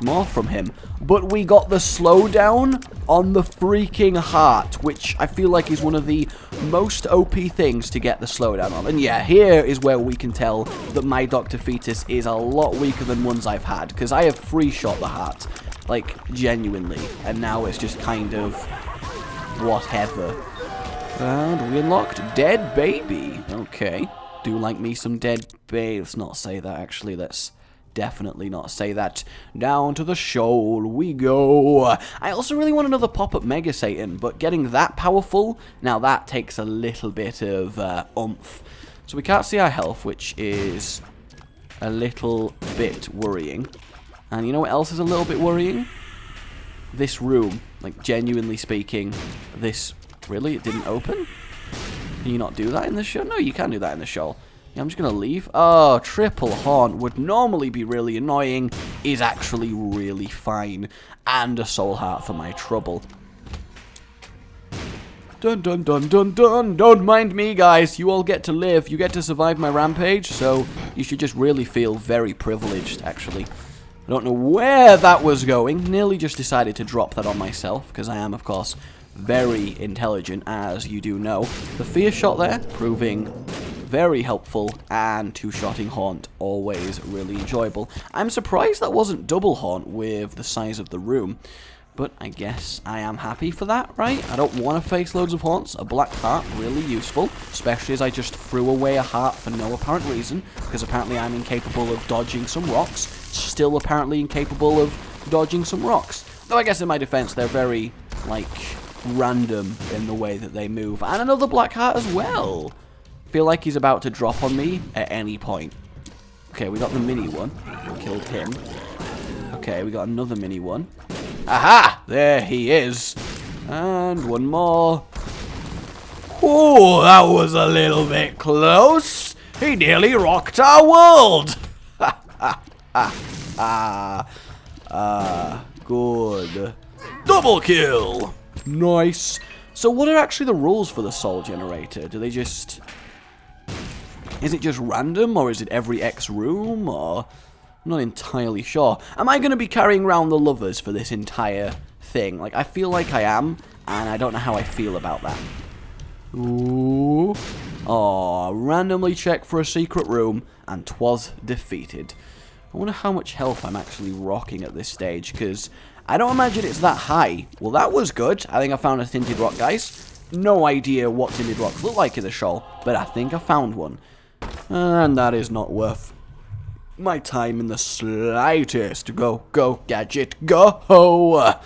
more from him, but we got the slowdown on the freaking heart, which I feel like is one of the most OP things to get the slowdown on. And yeah, here is where we can tell that my Dr. Fetus is a lot weaker than ones I've had, because I have free shot the heart, like genuinely, and now it's just kind of whatever. And we unlocked Dead Baby. Okay, do like me some Dead Baby. Let's not say that, actually. Let's definitely not say that. Down to the shoal we go. I also really want another pop-up Mega Satan, but getting that powerful, now that takes a little bit of oomph. So we can't see our health, which is a little bit worrying. And you know what else is a little bit worrying? This room, like genuinely speaking, this... Really? It didn't open? Can you not do that in the show? No, you can do that in the show. Yeah, I'm just going to leave. Oh, triple haunt would normally be really annoying, is actually really fine. And a soul heart for my trouble. Dun dun dun dun dun. Don't mind me, guys. You all get to live. You get to survive my rampage, so you should just really feel very privileged, actually. I don't know where that was going. Nearly just decided to drop that on myself, because I am, of course, very intelligent, as you do know. The fear shot there, proving very helpful, and two-shotting haunt, always really enjoyable. I'm surprised that wasn't double haunt with the size of the room, but I guess I am happy for that, right? I don't want to face loads of haunts. A black heart, really useful, especially as I just threw away a heart for no apparent reason, because apparently I'm incapable of dodging some rocks. Still apparently incapable of dodging some rocks. Though I guess in my defense, they're very, like, random in the way that they move. And another black heart as well. Feel like he's about to drop on me at any point. Okay, we got the mini one. We killed him. Okay, we got another mini one. Aha! There he is. And one more. Oh, that was a little bit close. He nearly rocked our world. Good. Double kill. Nice. So what are actually the rules for the soul generator? Do they just... Is it just random, or is it every X room, or... I'm not entirely sure. Am I going to be carrying around the lovers for this entire thing? Like, I feel like I am, and I don't know how I feel about that. Ooh. Oh, randomly check for a secret room, and 'twas defeated. I wonder how much health I'm actually rocking at this stage, because I don't imagine it's that high. Well, that was good. I think I found a tinted rock, guys. No idea what tinted rocks look like in the shoal, but I think I found one. And that is not worth my time in the slightest. Go, go, gadget, go!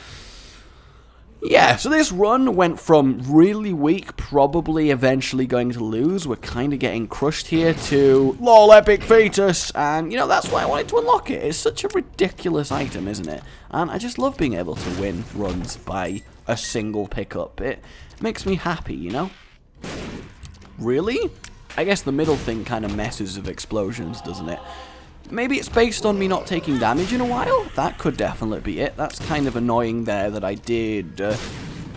Yeah, so this run went from really weak, probably eventually going to lose, we're kind of getting crushed here, to lol epic fetus, and you know, that's why I wanted to unlock it. It's such a ridiculous item, isn't it? And I just love being able to win runs by a single pickup. It makes me happy, you know? Really? I guess the middle thing kind of messes with explosions, doesn't it? Maybe it's based on me not taking damage in a while? That could definitely be it. That's kind of annoying there that I did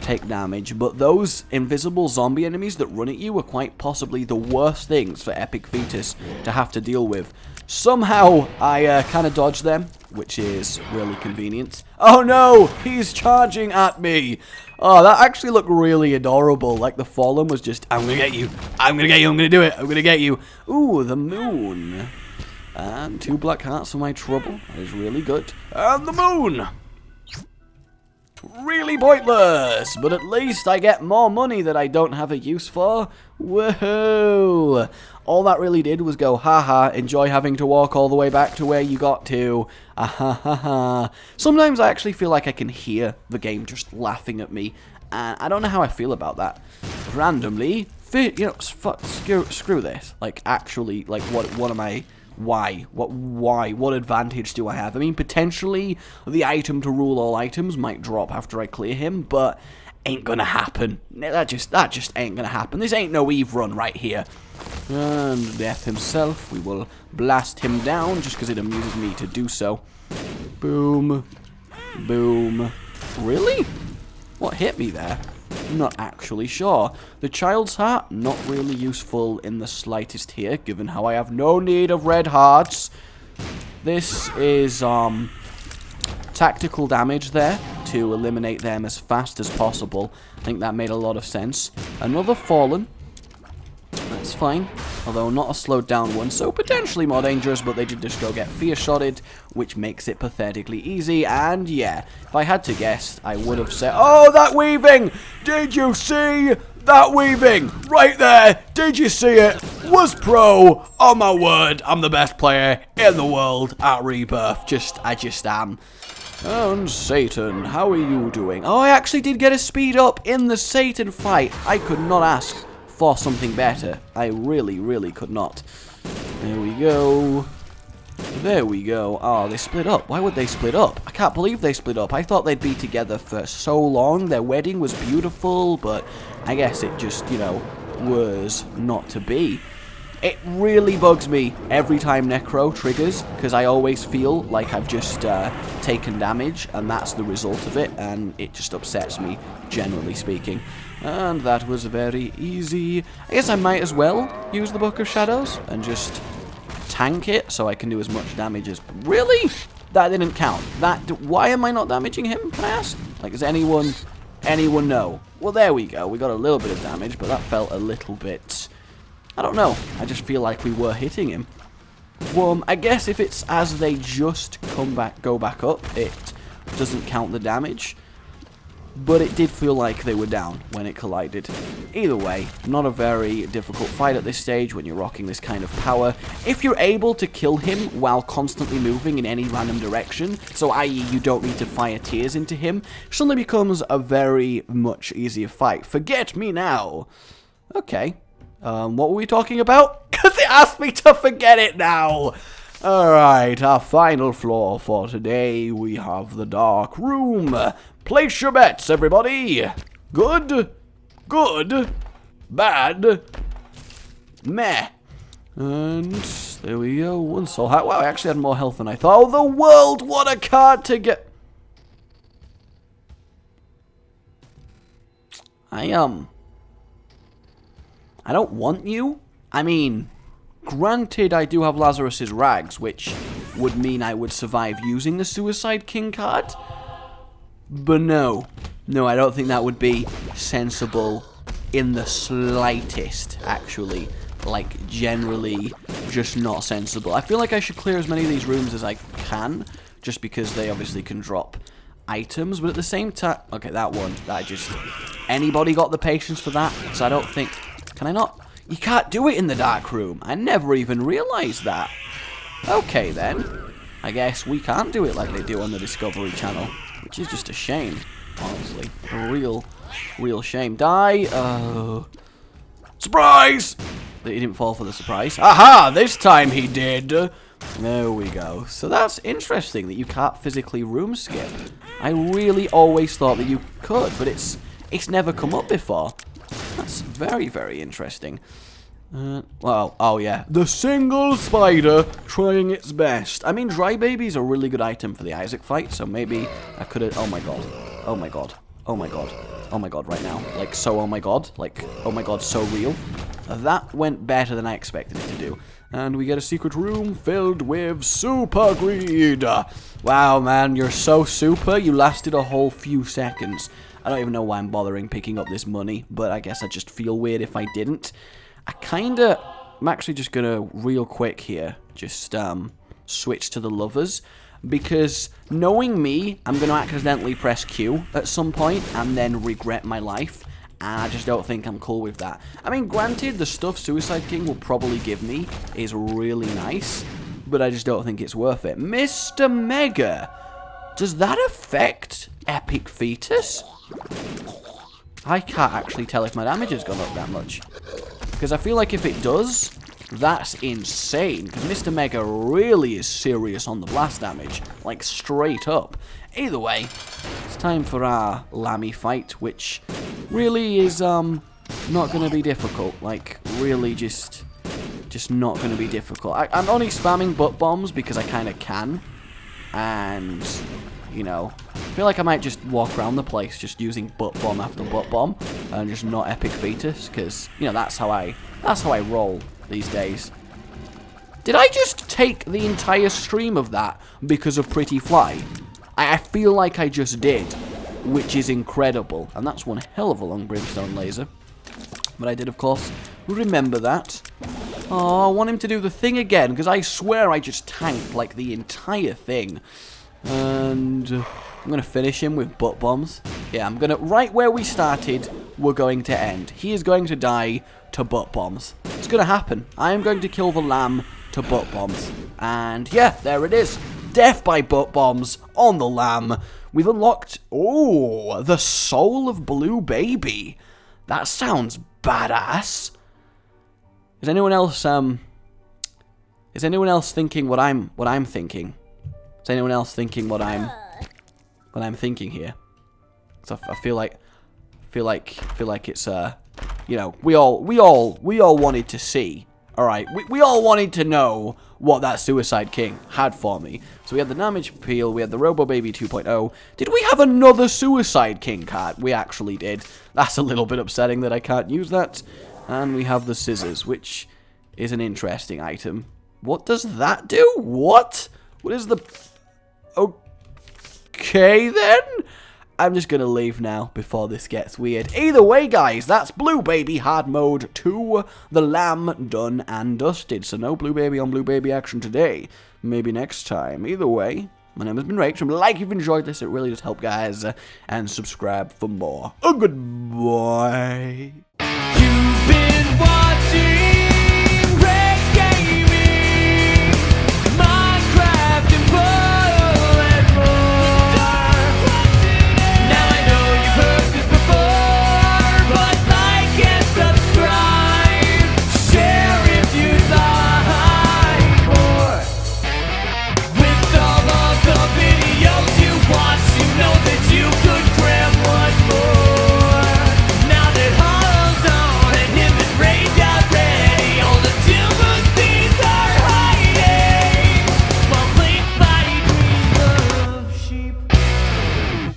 take damage. But those invisible zombie enemies that run at you are quite possibly the worst things for Epic Fetus to have to deal with. Somehow, I kind of dodged them, which is really convenient. Oh no! He's charging at me! Oh, that actually looked really adorable. Like, the Fallen was just, I'm gonna get you! I'm gonna get you! I'm gonna do it! I'm gonna get you! Ooh, the moon! And 2 black hearts for my trouble. That is really good. And the moon! Really pointless, but at least I get more money that I don't have a use for. Whoa! All that really did was go, haha, enjoy having to walk all the way back to where you got to. Ahahaha. Sometimes I actually feel like I can hear the game just laughing at me, and I don't know how I feel about that. Randomly, you know, screw this. Like, actually, like, what am I... Why? What advantage do I have? I mean, potentially, the item to rule all items might drop after I clear him, but ain't gonna happen. That just ain't gonna happen. This ain't no Eve run right here. And Death himself, we will blast him down, just because it amuses me to do so. Boom. Boom. Really? What hit me there? I'm not actually sure. The child's heart, not really useful in the slightest here, given how I have no need of red hearts. This is, tactical damage there to eliminate them as fast as possible. I think that made a lot of sense. Another Fallen. That's fine. Although not a slowed down one, so potentially more dangerous, but they did just go get fear-shotted, which makes it pathetically easy, and yeah, if I had to guess, I would have said, oh, that weaving! Did you see that weaving? Right there! Did you see it? Was pro! Oh my word, I'm the best player in the world at Rebirth. I just am. And Satan, how are you doing? Oh, I actually did get a speed up in the Satan fight. I could not ask for something better. I really, really could not. There we go. There we go. Oh, they split up. Why would they split up? I can't believe they split up. I thought they'd be together for so long. Their wedding was beautiful, but I guess it just, you know, was not to be. It really bugs me every time Necro triggers, because I always feel like I've just taken damage, and that's the result of it, and it just upsets me, generally speaking. And that was very easy. I guess I might as well use the Book of Shadows and just tank it so I can do as much damage as... Really? That didn't count. Why am I not damaging him, can I ask? Like, does anyone know? Well, there we go. We got a little bit of damage, but that felt a little bit... I don't know. I just feel like we were hitting him. I guess if it's as they just go back up, it doesn't count the damage. But it did feel like they were down when it collided. Either way, not a very difficult fight at this stage when you're rocking this kind of power. If you're able to kill him while constantly moving in any random direction, so i.e. you don't need to fire tears into him, it suddenly becomes a very much easier fight. Forget me now. Okay. What were we talking about? Because it asked me to forget it now. Alright, our final floor for today, we have the Dark Room. Place your bets, everybody. Good. Good. Bad. Meh. And there we go. 1 soul heart. Wow, I actually had more health than I thought. Oh, the world! What a card to get. I don't want you. I mean, granted, I do have Lazarus's rags, which would mean I would survive using the Suicide King card. But no. No, I don't think that would be sensible in the slightest, actually. Like, generally, just not sensible. I feel like I should clear as many of these rooms as I can, just because they obviously can drop items, but at the same time... Okay, that one, that just... Anybody got the patience for that? So I don't think... Can I not? You can't do it in the dark room. I never even realized that. Okay, then. I guess we can't do it like they do on the Discovery Channel, which is just a shame, honestly. A real shame. Die. Surprise! He didn't fall for the surprise. Aha! This time he did. There we go. So that's interesting that you can't physically room skip. I really always thought that you could, but it's never come up before. That's very, very interesting. Well, oh yeah. The single spider trying its best. I mean, Dry Baby is a really good item for the Isaac fight, so maybe I could have... Oh my god. Oh my god. Oh my god. Oh my god, right now. Like, so oh my god. Like, oh my god, so real. That went better than I expected it to do. And we get a secret room filled with super greed. Wow, man, you're so super. You lasted a whole few seconds. I don't even know why I'm bothering picking up this money, but I guess I just feel weird if I didn't. I'm actually just gonna, real quick here, just, switch to the lovers. Because, knowing me, I'm gonna accidentally press Q at some point, and then regret my life. And I just don't think I'm cool with that. I mean, granted, the stuff Suicide King will probably give me is really nice, but I just don't think it's worth it. Mr. Mega! Does that affect Epic Fetus? I can't actually tell if my damage has gone up that much. Because I feel like if it does, that's insane. Because Mr. Mega really is serious on the blast damage. Like, straight up. Either way, it's time for our Lammy fight, which really is not going to be difficult. Like, really just not going to be difficult. I'm only spamming butt bombs because I kind of can. And, you know, I feel like I might just walk around the place just using butt bomb after butt bomb and just not Epic Fetus, because, you know, that's how I roll these days. Did I just take the entire stream of that because of Pretty Fly? I feel like I just did, which is incredible. And that's one hell of a long brimstone laser. But I did, of course, remember that. Oh, I want him to do the thing again, because I swear I just tanked, like, the entire thing. And I'm going to finish him with butt bombs. Yeah, I'm going to... Right where we started, we're going to end. He is going to die to butt bombs. It's going to happen. I am going to kill the lamb to butt bombs. And, yeah, there it is. Death by butt bombs on the lamb. We've unlocked... Oh, the soul of Blue Baby. That sounds badass. Is anyone else thinking what I'm thinking? Is anyone else thinking what I'm thinking here? So I feel like it's you know, we all wanted to see. All right, we all wanted to know what that Suicide King had for me. So we had the damage peel, we had the Robo Baby 2.0. Did we have another Suicide King card? We actually did. That's a little bit upsetting that I can't use that. And we have the scissors, which is an interesting item. What does that do? What? What is the... Okay, then? I'm just going to leave now before this gets weird. Either way, guys, that's Blue Baby Hard Mode 2. The lamb done and dusted. So no Blue Baby on Blue Baby action today. Maybe next time. Either way, my name has been Rage. Like if you've enjoyed this, it really does help, guys. And subscribe for more. Goodbye.